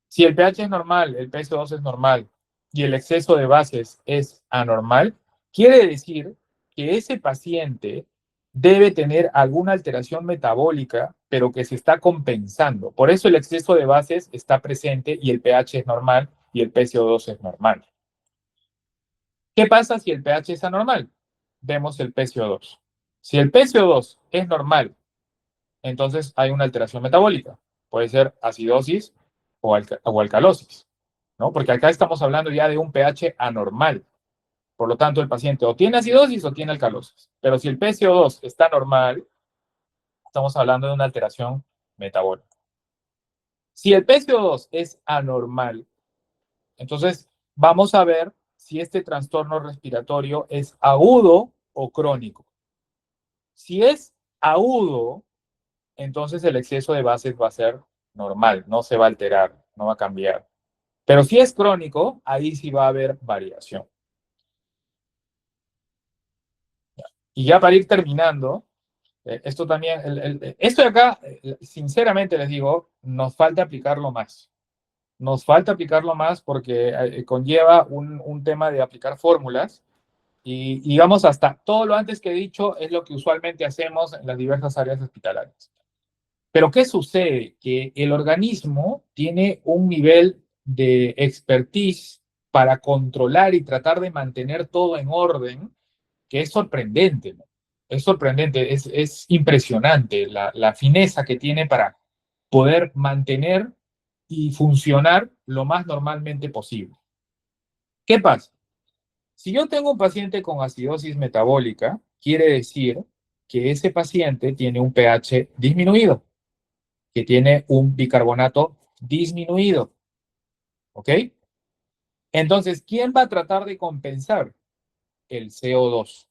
Si el pH es normal, el pSO2 es normal y el exceso de bases es anormal, quiere decir que ese paciente debe tener alguna alteración metabólica, pero que se está compensando. Por eso el exceso de bases está presente y el pH es normal y el pSO2 es normal. ¿Qué pasa si el pH es anormal? Vemos el pSO2. Si el pSO2 es normal, entonces hay una alteración metabólica. Puede ser acidosis o alcalosis, ¿no? Porque acá estamos hablando ya de un pH anormal. Por lo tanto, el paciente o tiene acidosis o tiene alcalosis. Pero si el pSO2 está normal, estamos hablando de una alteración metabólica. Si el pSO2 es anormal, entonces vamos a ver si este trastorno respiratorio es agudo o crónico. Si es agudo, entonces el exceso de bases va a ser normal, no se va a alterar, no va a cambiar. Pero si es crónico, ahí sí va a haber variación. Y ya para ir terminando, esto también, esto de acá, sinceramente les digo, nos falta aplicarlo más. Nos falta aplicarlo más porque conlleva un tema de aplicar fórmulas y digamos hasta todo lo antes que he dicho es lo que usualmente hacemos en las diversas áreas hospitalarias. Pero ¿qué sucede? Que el organismo tiene un nivel de expertise para controlar y tratar de mantener todo en orden que es sorprendente, ¿no? Es sorprendente, es impresionante la fineza que tiene para poder mantener y funcionar lo más normalmente posible. ¿Qué pasa? Si yo tengo un paciente con acidosis metabólica, quiere decir que ese paciente tiene un pH disminuido, que tiene un bicarbonato disminuido, ¿ok? Entonces, ¿quién va a tratar de compensar? El CO2.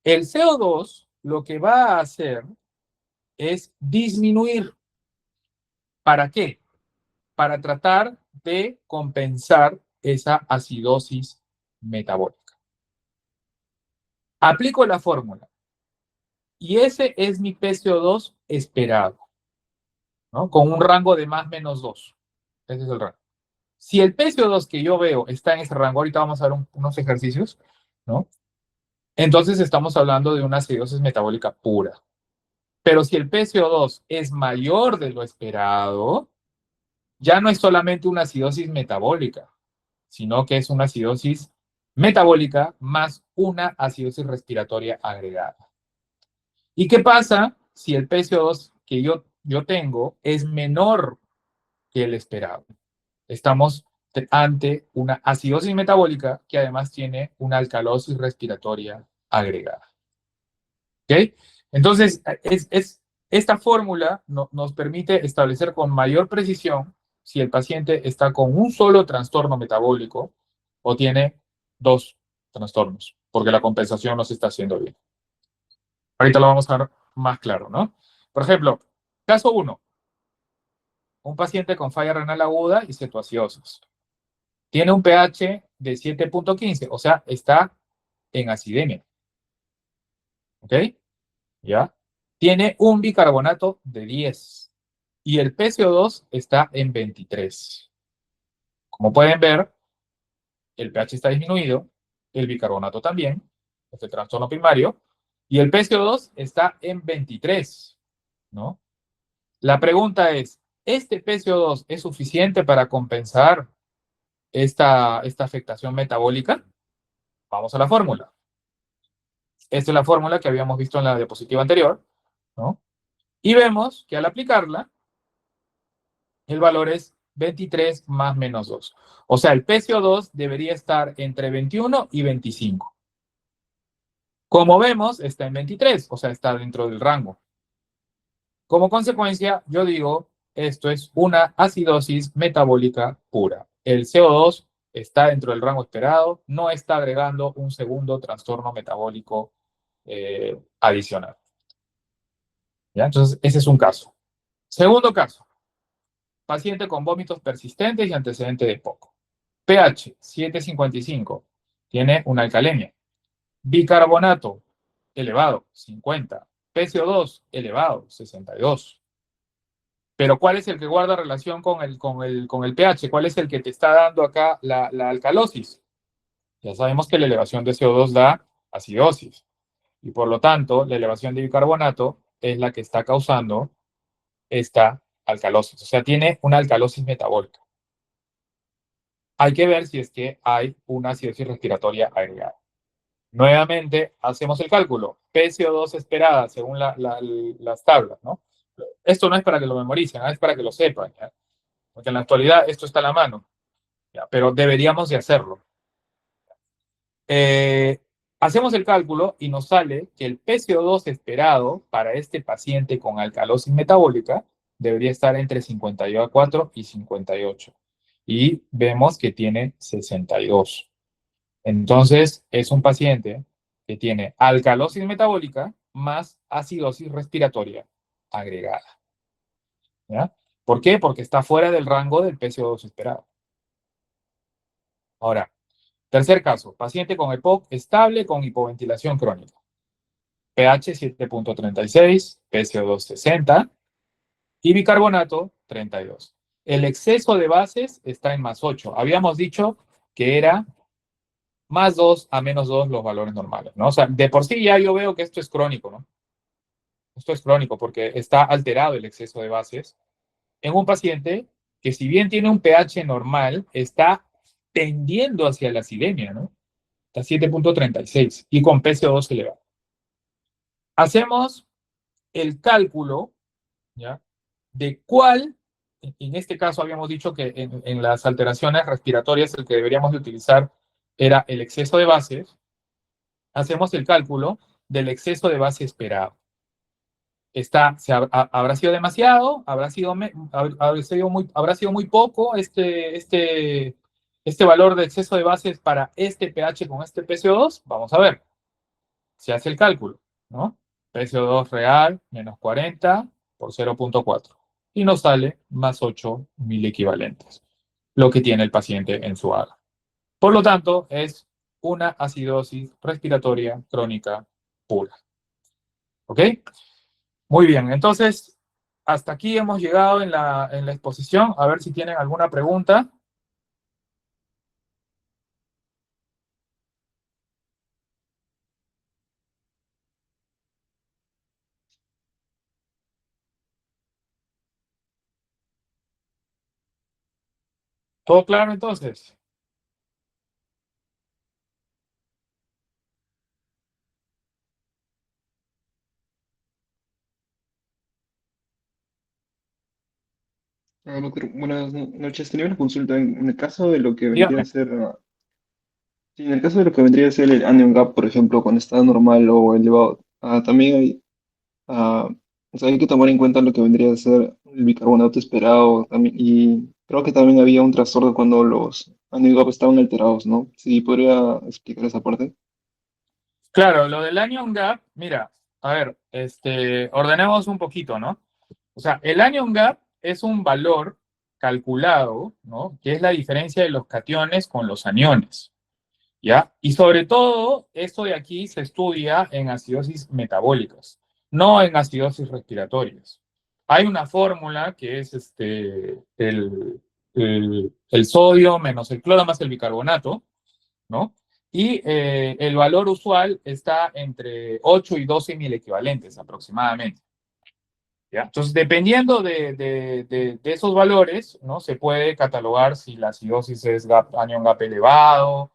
El CO2 lo que va a hacer es disminuir. ¿Para qué? Para tratar de compensar esa acidosis metabólica. Aplico la fórmula y ese es mi PCO2 esperado, ¿no? Con un rango de más menos 2. Ese es el rango. Si el PCO2 que yo veo está en ese rango, ahorita vamos a ver unos ejercicios, ¿no? Entonces estamos hablando de una acidosis metabólica pura. Pero si el PCO2 es mayor de lo esperado, ya no es solamente una acidosis metabólica, sino que es una acidosis metabólica más una acidosis respiratoria agregada. ¿Y qué pasa si el PCO2 que yo tengo es menor que el esperado? Estamos ante una acidosis metabólica que además tiene una alcalosis respiratoria agregada. ¿Ok? Entonces, esta fórmula nos permite establecer con mayor precisión si el paciente está con un solo trastorno metabólico o tiene dos trastornos, porque la compensación no se está haciendo bien. Ahorita lo vamos a ver más claro, ¿no? Por ejemplo, caso 1, un paciente con falla renal aguda y cetoacidosis. Tiene un pH de 7.15, o sea, está en acidemia. ¿Ok? ¿Ya? Tiene un bicarbonato de 10 y el PCO2 está en 23. Como pueden ver, el pH está disminuido, el bicarbonato también, este trastorno primario, y el PCO2 está en 23, ¿no? La pregunta es, ¿este PCO2 es suficiente para compensar esta afectación metabólica? Vamos a la fórmula. Esta es la fórmula que habíamos visto en la diapositiva anterior, ¿no? Y vemos que al aplicarla, el valor es 23 más menos 2. O sea, el PCO2 debería estar entre 21 y 25. Como vemos, está en 23, o sea, está dentro del rango. Como consecuencia, yo digo, esto es una acidosis metabólica pura. El CO2 está dentro del rango esperado, no está agregando un segundo trastorno metabólico adicional. ¿Ya? Entonces, ese es un caso. Segundo caso, paciente con vómitos persistentes y antecedente de POC. pH 7.55, tiene una alcalemia. Bicarbonato elevado, 50. PCO2 elevado, 62. Pero ¿cuál es el que guarda relación con el pH? ¿Cuál es el que te está dando acá la alcalosis? Ya sabemos que la elevación de CO2 da acidosis. Y por lo tanto, la elevación de bicarbonato es la que está causando esta alcalosis. O sea, tiene una alcalosis metabólica. Hay que ver si es que hay una acidosis respiratoria agregada. Nuevamente, hacemos el cálculo. PCO2 esperada según las tablas, ¿no? Esto no es para que lo memoricen, es para que lo sepan, ¿ya? Porque en la actualidad esto está a la mano, ¿ya? Pero deberíamos de hacerlo. Eh, Hacemos el cálculo y nos sale que el PCO2 esperado para este paciente con alcalosis metabólica debería estar entre 54 y 58. Y vemos que tiene 62. Entonces, es un paciente que tiene alcalosis metabólica más acidosis respiratoria agregada. ¿Ya? ¿Por qué? Porque está fuera del rango del PCO2 esperado. Ahora, tercer caso, paciente con EPOC estable con hipoventilación crónica. pH 7.36, PCO2 60 y bicarbonato 32. El exceso de bases está en más 8. Habíamos dicho que era más 2 a menos 2 los valores normales, ¿no? O sea, de por sí ya yo veo que esto es crónico, ¿no? Esto es crónico porque está alterado el exceso de bases en un paciente que si bien tiene un pH normal, está tendiendo hacia la acidemia, ¿no? Está 7.36 y con PCO2 elevado. Hacemos el cálculo, ¿ya? De cuál, en este caso habíamos dicho que en las alteraciones respiratorias el que deberíamos de utilizar era el exceso de bases. Hacemos el cálculo del exceso de base esperado. Habrá sido demasiado, habrá sido muy poco este valor de exceso de bases para este pH con este PCO2. Vamos a ver, se hace el cálculo, ¿no? PCO2 real menos 40 por 0.4 y nos sale más 8 mil equivalentes, lo que tiene el paciente en su AGA. Por lo tanto, es una acidosis respiratoria crónica pura. ¿Ok? Muy bien, entonces, hasta aquí hemos llegado en la exposición. A ver si tienen alguna pregunta. ¿Todo claro entonces? Doctor, buenas noches. Tenía una consulta en el caso de lo que vendría Dígame. a ser, sí, en el caso de lo que vendría a ser el anion gap, por ejemplo, cuando está normal o elevado, también hay, ah, o sea, hay que tomar en cuenta lo que vendría a ser el bicarbonato esperado también, y creo que también había un trastorno cuando los anion gap estaban alterados, ¿no? Sí, podría explicar esa parte. Claro, lo del anion gap, mira, a ver, ordenemos un poquito, ¿no? O sea, el anion gap es un valor calculado, ¿no? Que es la diferencia de los cationes con los aniones, ¿ya? Y sobre todo, esto de aquí se estudia en acidosis metabólicas, no en acidosis respiratorias. Hay una fórmula que es el sodio menos el cloro más el bicarbonato, ¿no? Y el valor usual está entre 8 y 12 mil equivalentes aproximadamente. ¿Ya? Entonces, dependiendo de esos valores, ¿no? Se puede catalogar si la acidosis es anion gap elevado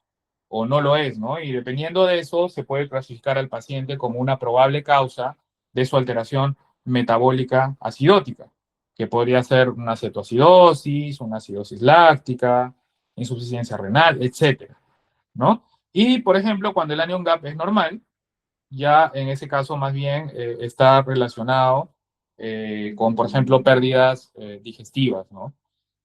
o no lo es, ¿no? Y dependiendo de eso, se puede clasificar al paciente como una probable causa de su alteración metabólica acidótica, que podría ser una cetoacidosis, una acidosis láctica, insuficiencia renal, etcétera, ¿no? Y, por ejemplo, cuando el anion gap es normal, ya en ese caso más bien está relacionado con, por ejemplo, pérdidas digestivas, ¿no?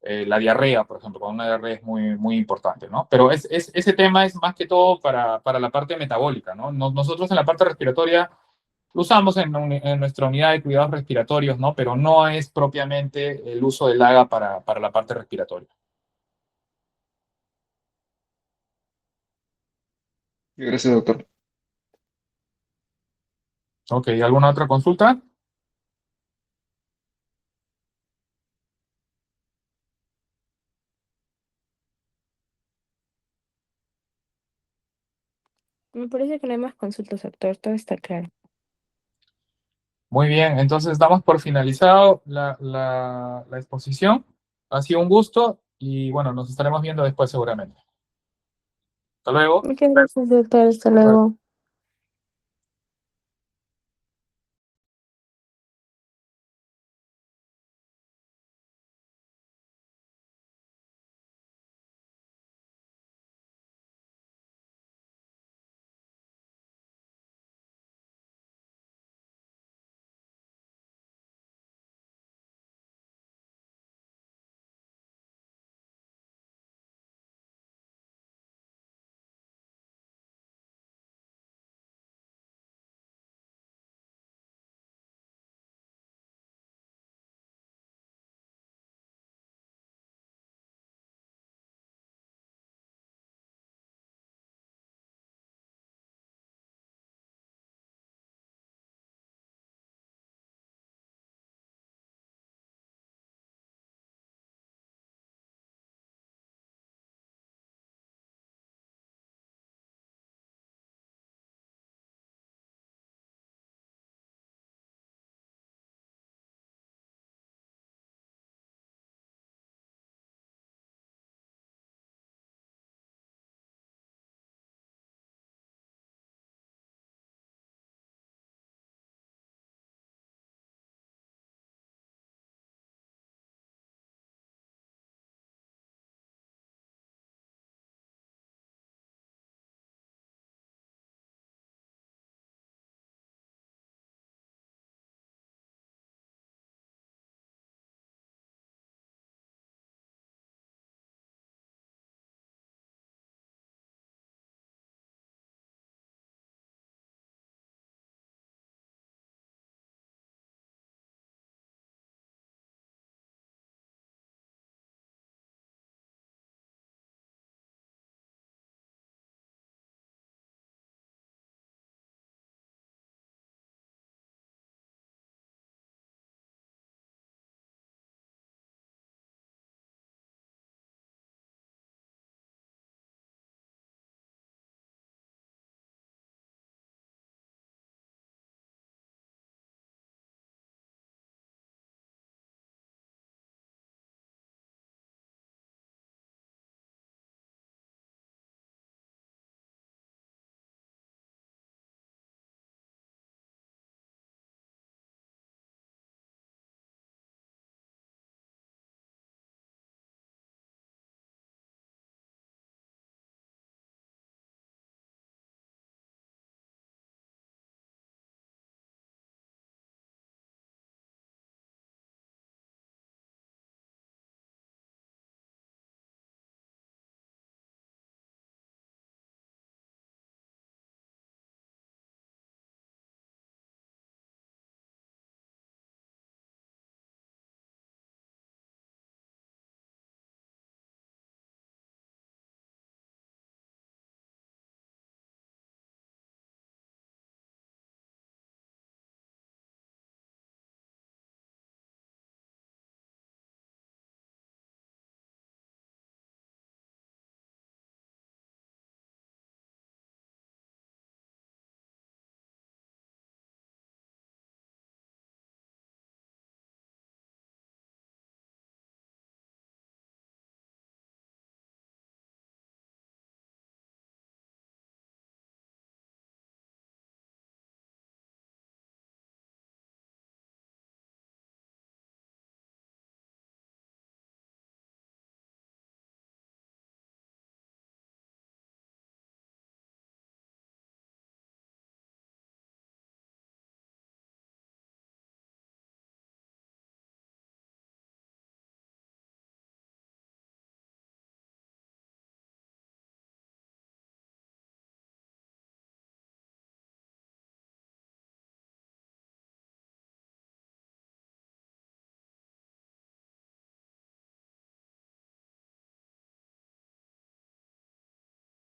La diarrea, por ejemplo, con una diarrea es muy, muy importante, ¿no? Pero ese tema es más que todo para la parte metabólica, ¿no? Nosotros en la parte respiratoria lo usamos en nuestra unidad de cuidados respiratorios, ¿no? Pero no es propiamente el uso del AGA para la parte respiratoria. Gracias, doctor. Ok, ¿alguna otra consulta? Me parece que no hay más consultas, doctor. Todo está claro. Muy bien, entonces damos por finalizado la exposición. Ha sido un gusto y bueno, nos estaremos viendo después seguramente. Hasta luego. Muchas gracias, doctor. Hasta luego.